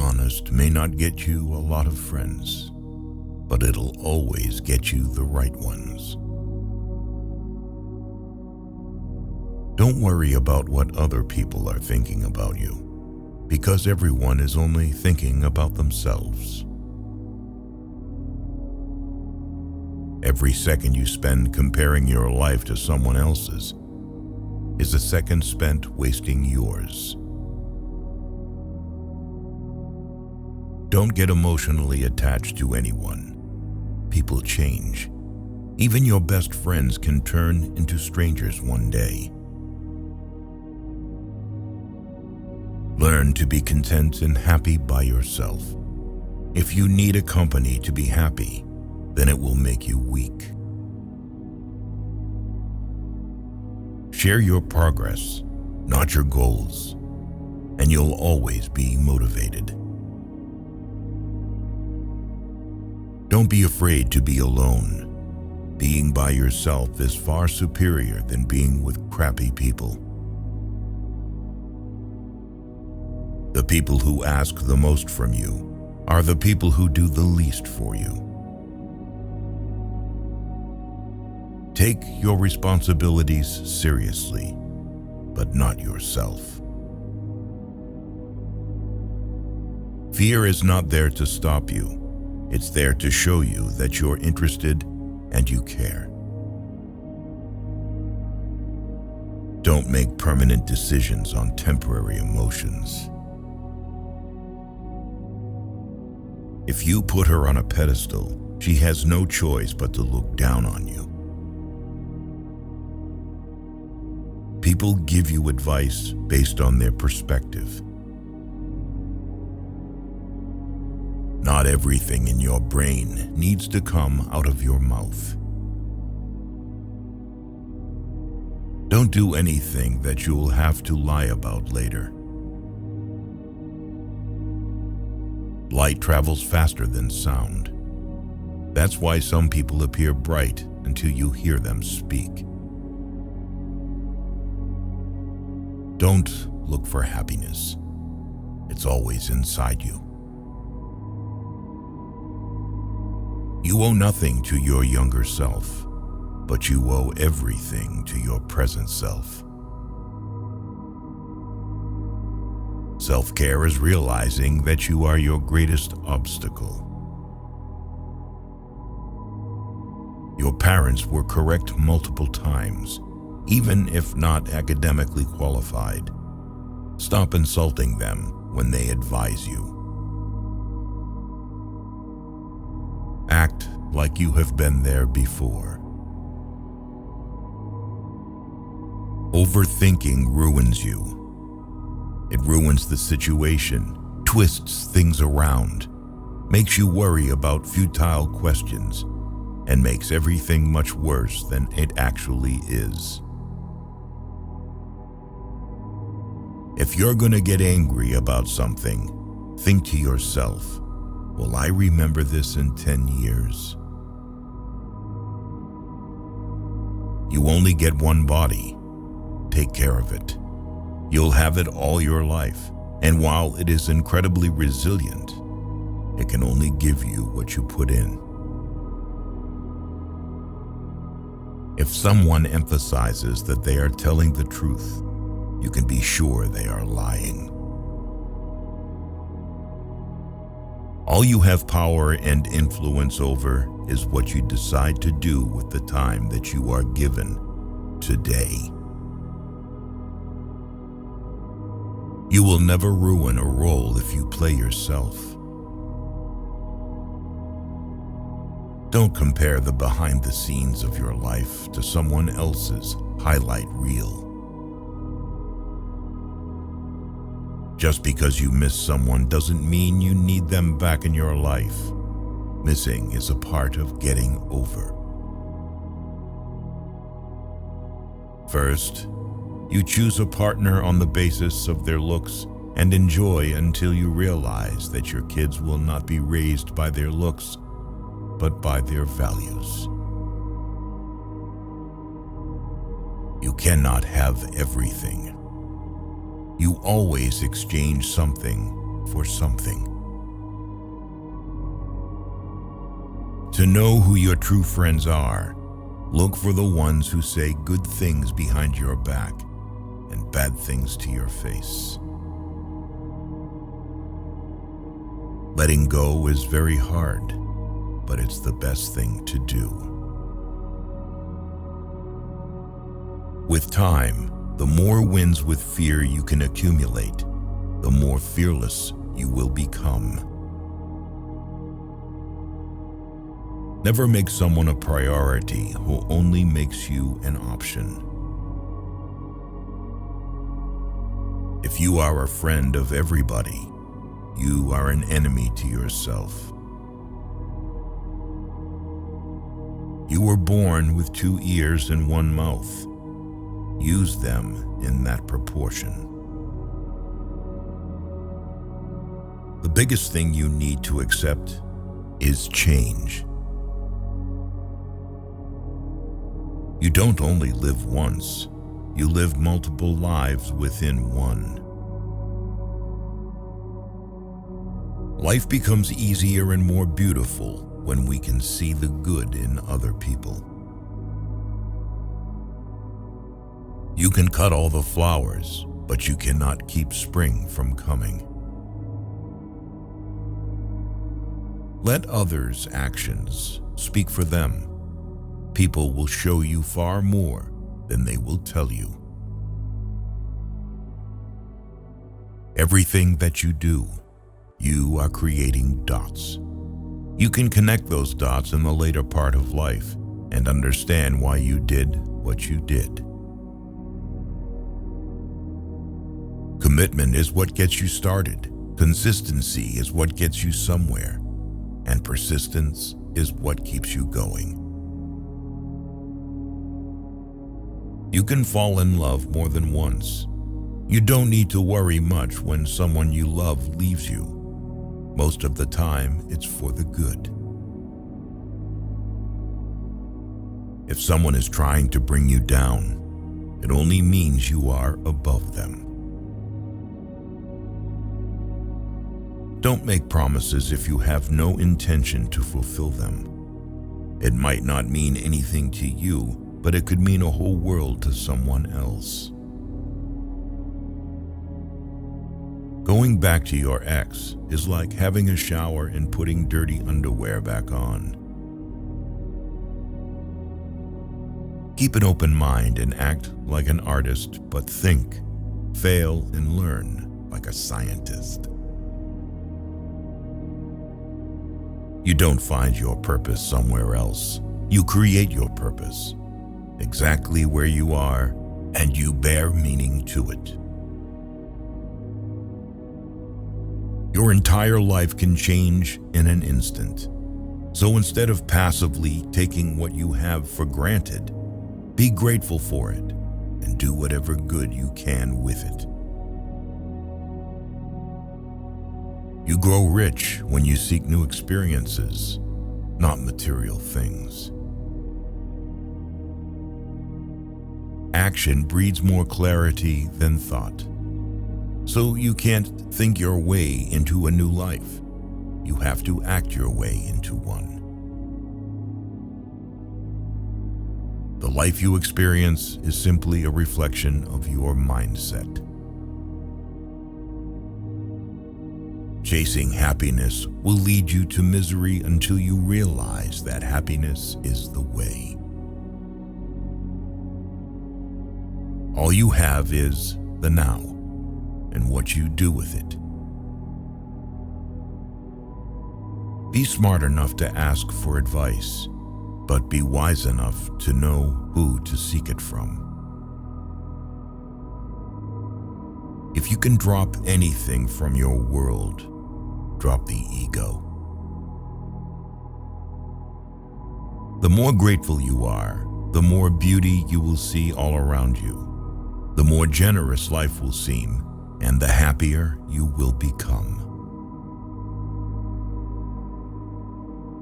honest may not get you a lot of friends, but it'll always get you the right ones. Don't worry about what other people are thinking about you, because everyone is only thinking about themselves. Every second you spend comparing your life to someone else's is a second spent wasting yours. Don't get emotionally attached to anyone. People change. Even your best friends can turn into strangers one day. Learn to be content and happy by yourself. If you need a company to be happy, then it will make you weak. Share your progress, not your goals, and you'll always be motivated. Don't be afraid to be alone. Being by yourself is far superior than being with crappy people. The people who ask the most from you are the people who do the least for you. Take your responsibilities seriously, but not yourself. Fear is not there to stop you. It's there to show you that you're interested and you care. Don't make permanent decisions on temporary emotions. If you put her on a pedestal, she has no choice but to look down on you. People give you advice based on their perspective. Not everything in your brain needs to come out of your mouth. Don't do anything that you'll have to lie about later. Light travels faster than sound. That's why some people appear bright until you hear them speak. Don't look for happiness. It's always inside you. You owe nothing to your younger self, but you owe everything to your present self. Self-care is realizing that you are your greatest obstacle. Your parents were correct multiple times, even if not academically qualified. Stop insulting them when they advise you. Act like you have been there before. Overthinking ruins you. It ruins the situation, twists things around, makes you worry about futile questions, and makes everything much worse than it actually is. If you're gonna get angry about something, think to yourself, will I remember this in 10 years? You only get one body. Take care of it. You'll have it all your life, and while it is incredibly resilient, it can only give you what you put in. If someone emphasizes that they are telling the truth, you can be sure they are lying. All you have power and influence over is what you decide to do with the time that you are given today. You will never ruin a role if you play yourself. Don't compare the behind the scenes of your life to someone else's highlight reel. Just because you miss someone doesn't mean you need them back in your life. Missing is a part of getting over. First, you choose a partner on the basis of their looks and enjoy until you realize that your kids will not be raised by their looks, but by their values. You cannot have everything. You always exchange something for something. To know who your true friends are, look for the ones who say good things behind your back and bad things to your face. Letting go is very hard, but it's the best thing to do. With time, the more wins with fear you can accumulate, the more fearless you will become. Never make someone a priority who only makes you an option. If you are a friend of everybody, you are an enemy to yourself. You were born with 2 ears and 1 mouth. Use them in that proportion. The biggest thing you need to accept is change. You don't only live once, you live multiple lives within one. Life becomes easier and more beautiful when we can see the good in other people. You can cut all the flowers, but you cannot keep spring from coming. Let others' actions speak for them. People will show you far more than they will tell you. Everything that you do, you are creating dots. You can connect those dots in the later part of life and understand why you did what you did. Commitment is what gets you started. Consistency is what gets you somewhere. And persistence is what keeps you going. You can fall in love more than once. You don't need to worry much when someone you love leaves you. Most of the time, it's for the good. If someone is trying to bring you down, it only means you are above them. Don't make promises if you have no intention to fulfill them. It might not mean anything to you, but it could mean a whole world to someone else. Going back to your ex is like having a shower and putting dirty underwear back on. Keep an open mind and act like an artist, but think, fail, and learn like a scientist. You don't find your purpose somewhere else. You create your purpose, exactly where you are, and you bear meaning to it. Your entire life can change in an instant. So instead of passively taking what you have for granted, be grateful for it and do whatever good you can with it. You grow rich when you seek new experiences, not material things. Action breeds more clarity than thought. So you can't think your way into a new life. You have to act your way into one. The life you experience is simply a reflection of your mindset. Chasing happiness will lead you to misery until you realize that happiness is the way. All you have is the now and what you do with it. Be smart enough to ask for advice, but be wise enough to know who to seek it from. If you can drop anything from your world, drop the ego. The more grateful you are, the more beauty you will see all around you. The more generous life will seem, and the happier you will become.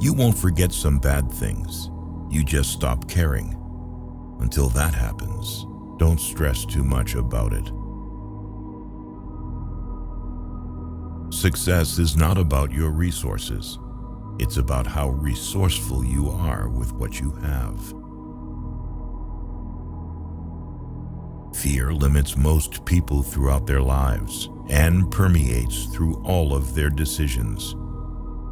You won't forget some bad things. You just stop caring. Until that happens, don't stress too much about it. Success is not about your resources. It's about how resourceful you are with what you have. Fear limits most people throughout their lives and permeates through all of their decisions.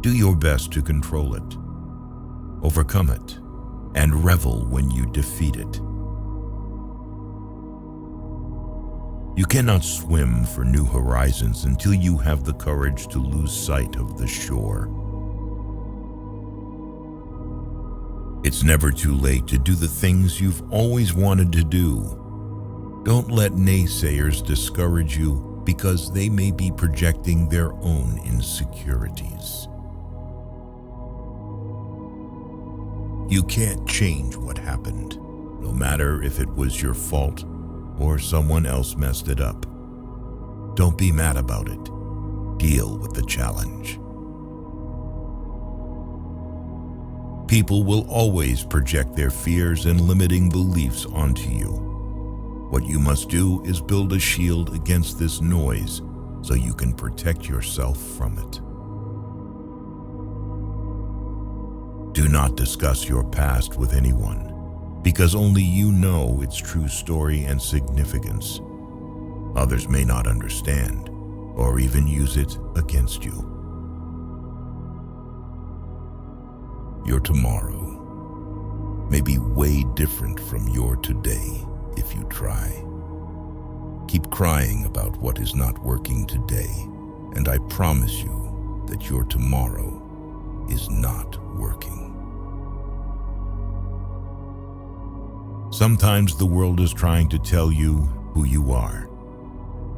Do your best to control it, overcome it, and revel when you defeat it. You cannot swim for new horizons until you have the courage to lose sight of the shore. It's never too late to do the things you've always wanted to do. Don't let naysayers discourage you because they may be projecting their own insecurities. You can't change what happened, no matter if it was your fault or someone else messed it up. Don't be mad about it. Deal with the challenge. People will always project their fears and limiting beliefs onto you. What you must do is build a shield against this noise so you can protect yourself from it. Do not discuss your past with anyone, because only you know its true story and significance. Others may not understand or even use it against you. Your tomorrow may be way different from your today if you try. Keep crying about what is not working today, and I promise you that your tomorrow is not working. Sometimes the world is trying to tell you who you are,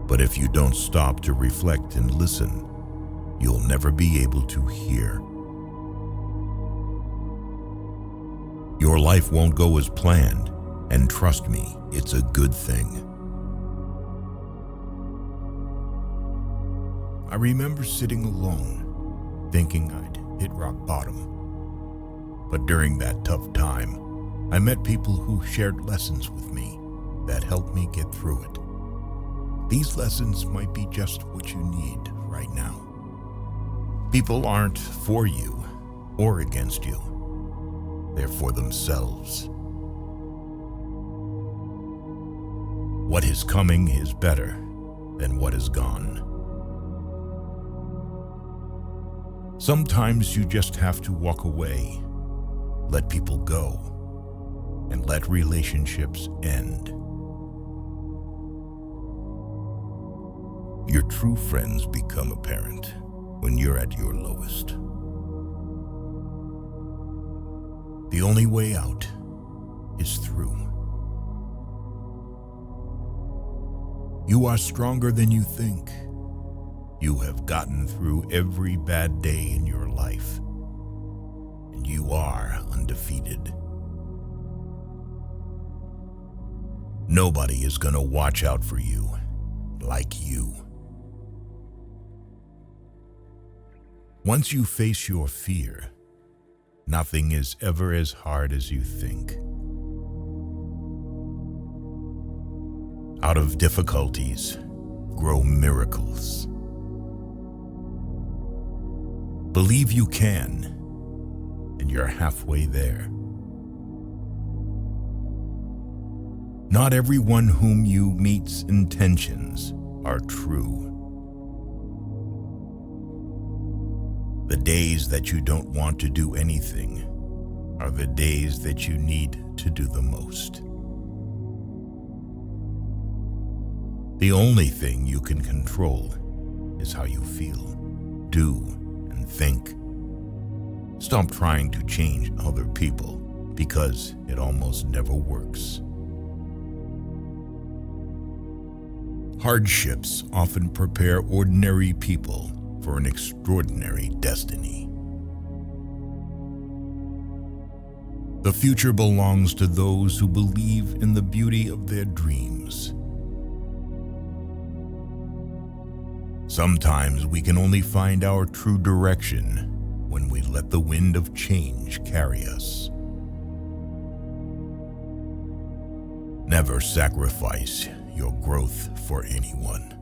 but if you don't stop to reflect and listen, you'll never be able to hear. Your life won't go as planned, and trust me, it's a good thing. I remember sitting alone, thinking I'd hit rock bottom. But during that tough time, I met people who shared lessons with me that helped me get through it. These lessons might be just what you need right now. People aren't for you or against you. They're for themselves. What is coming is better than what is gone. Sometimes you just have to walk away, let people go, and let relationships end. Your true friends become apparent when you're at your lowest. The only way out is through. You are stronger than you think. You have gotten through every bad day in your life, and you are undefeated. Nobody is going to watch out for you like you. Once you face your fear, nothing is ever as hard as you think. Out of difficulties grow miracles. Believe you can, and you're halfway there. Not everyone whom you meet's intentions are true. The days that you don't want to do anything are the days that you need to do the most. The only thing you can control is how you feel, do, and think. Stop trying to change other people because it almost never works. Hardships often prepare ordinary people for an extraordinary destiny. The future belongs to those who believe in the beauty of their dreams. Sometimes we can only find our true direction when we let the wind of change carry us. Never sacrifice your growth for anyone.